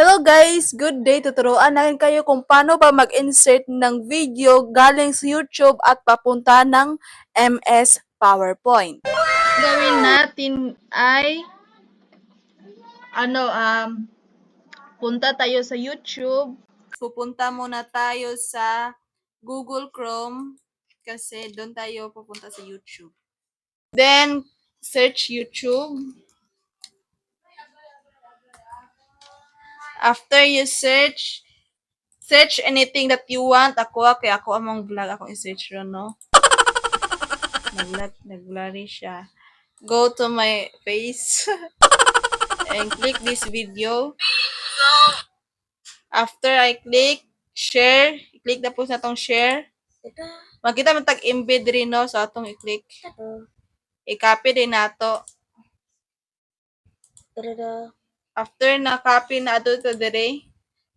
Hello guys! Good day! Tuturuan natin kayo kung paano ba mag-insert ng video galing sa YouTube at papunta ng MS PowerPoint. Gawin natin ay punta tayo sa YouTube. Pupunta muna tayo sa Google Chrome kasi doon tayo pupunta sa YouTube. Then, search YouTube. After you search anything that you want. Kaya ako among vlog akong i-search ron, no? Nag-blurry siya. Go to my face and click this video. After I click, share. I-click na po sa itong share. Makita mo tag-embed rin, no? So, itong i-click. I-copy din nato. After na-copy na ito dire,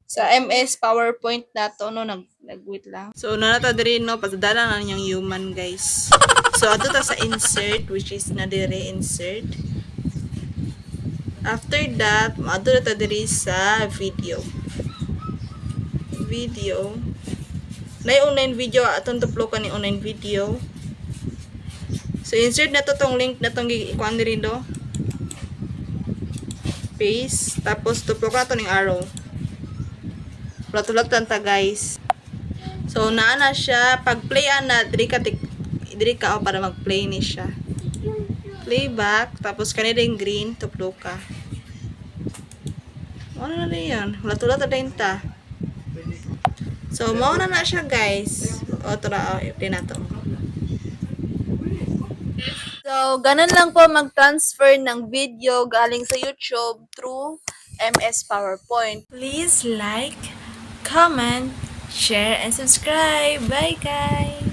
sa MS PowerPoint nato, no? Nag-wait lang. So, nata dire, no? Pasadala na yung human, guys. So, ato ta sa insert, which is na dire insert. After that, ato na ta dire sa video. Na yung online video, atong tuplokan ni online video. So, insert na to tong link na tong ikuan diri do. Paste. Tapos, tuplokan na to ng arrow. Tulag tanta guys. So, naana siya. Pag-play na, diri ka para mag-play ni siya. Playback. Tapos, kanina yung green, tuploka. Ano na yan? Wala din ta. So, mauna na siya, guys. O, tara, i-play na to. So, ganun lang po mag-transfer ng video galing sa YouTube through MS PowerPoint. Please like, comment, share, and subscribe. Bye, guys!